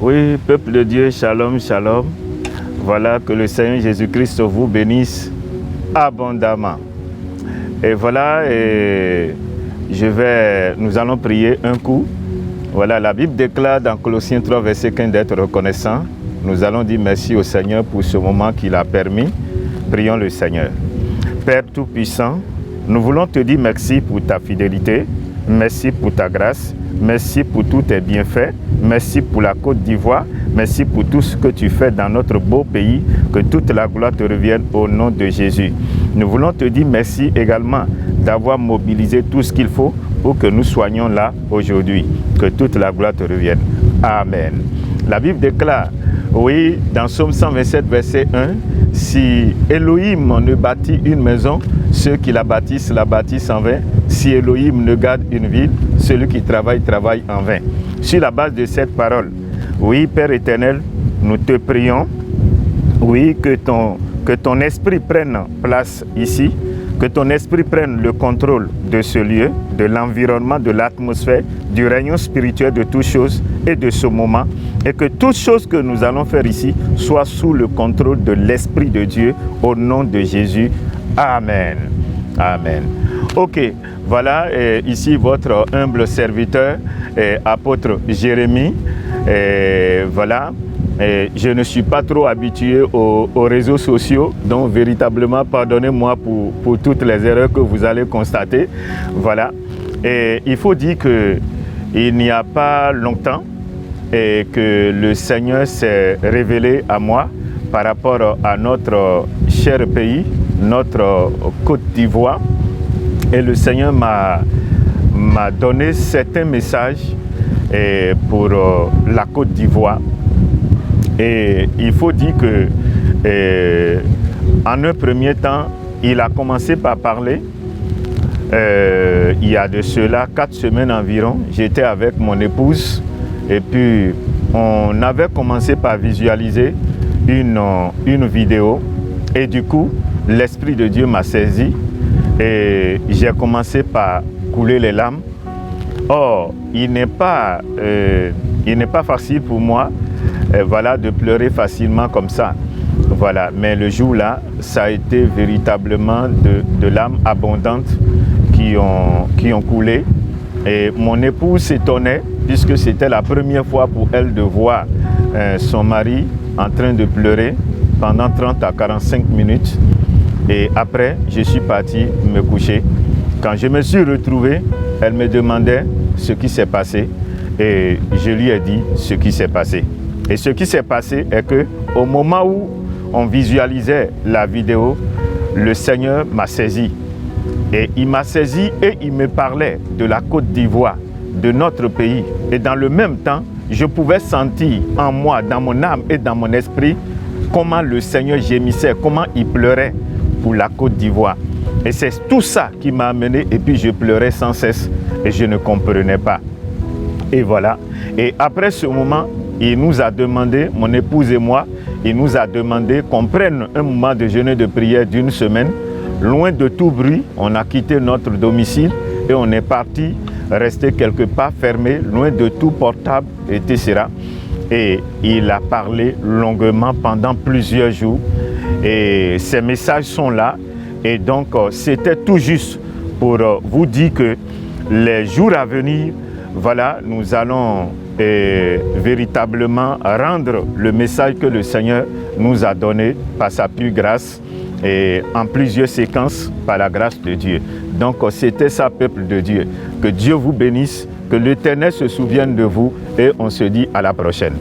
Oui, peuple de Dieu, shalom, shalom. Voilà, que le Seigneur Jésus-Christ vous bénisse abondamment. Et voilà, nous allons prier un coup. Voilà, la Bible déclare dans Colossiens 3, verset 15 d'être reconnaissant. Nous allons dire merci au Seigneur pour ce moment qu'il a permis. Prions le Seigneur. Père Tout-Puissant, nous voulons te dire merci pour ta fidélité, merci pour ta grâce, merci pour tous tes bienfaits, merci pour la Côte d'Ivoire, merci pour tout ce que tu fais dans notre beau pays, que toute la gloire te revienne au nom de Jésus. Nous voulons te dire merci également d'avoir mobilisé tout ce qu'il faut pour que nous soyons là aujourd'hui. Que toute la gloire te revienne. Amen. La Bible déclare, oui, dans Psaume 127, verset 1, si Elohim ne bâtit une maison, ceux qui la bâtissent en vain. Si Elohim ne garde une ville, celui qui travaille en vain. Sur la base de cette parole, oui, Père éternel, nous te prions, oui, que ton esprit prenne place ici, que ton esprit prenne le contrôle de ce lieu, de l'environnement, de l'atmosphère, du rayon spirituel de toutes choses et de ce moment, et que toutes choses que nous allons faire ici soient sous le contrôle de l'Esprit de Dieu, au nom de Jésus. Amen. Amen. Ok, voilà ici votre humble serviteur, apôtre Jérémie. Voilà. Je ne suis pas trop habitué aux réseaux sociaux, donc véritablement pardonnez-moi pour toutes les erreurs que vous allez constater. Voilà. Et il faut dire qu'il n'y a pas longtemps et que le Seigneur s'est révélé à moi par rapport à notre cher pays, notre Côte d'Ivoire. Et le Seigneur m'a donné certains messages pour la Côte d'Ivoire. Et il faut dire que en un premier temps, il a commencé par parler. Il y a de cela 4 semaines environ, j'étais avec mon épouse et puis on avait commencé par visualiser une vidéo et du coup, l'Esprit de Dieu m'a saisi et j'ai commencé par couler les larmes. Or, il n'est pas facile pour moi voilà, de pleurer facilement comme ça. Voilà. Mais le jour-là, ça a été véritablement de larmes abondantes qui ont coulé. Et mon épouse s'étonnait puisque c'était la première fois pour elle de voir son mari en train de pleurer pendant 30 à 45 minutes. Et après, je suis parti me coucher. Quand je me suis retrouvé, elle me demandait ce qui s'est passé et je lui ai dit ce qui s'est passé. Et ce qui s'est passé est que au moment où on visualisait la vidéo, le Seigneur m'a saisi. Et il m'a saisi et il me parlait de la Côte d'Ivoire, de notre pays. Et dans le même temps, je pouvais sentir en moi, dans mon âme et dans mon esprit, comment le Seigneur gémissait, comment il pleurait pour la Côte d'Ivoire. Et c'est tout ça qui m'a amené et puis je pleurais sans cesse et je ne comprenais pas. Et voilà. Et après ce moment, il nous a demandé, mon épouse et moi, il nous a demandé qu'on prenne un moment de jeûne et de prière d'1 semaine. Loin de tout bruit, on a quitté notre domicile et on est parti rester quelque part fermé, loin de tout portable, etc. Et il a parlé longuement pendant plusieurs jours. Et ces messages sont là. Et donc, c'était tout juste pour vous dire que les jours à venir, voilà, nous allons véritablement rendre le message que le Seigneur nous a donné par sa pure grâce et en plusieurs séquences par la grâce de Dieu. Donc, c'était ça, peuple de Dieu. Que Dieu vous bénisse, que l'Éternel se souvienne de vous et on se dit à la prochaine.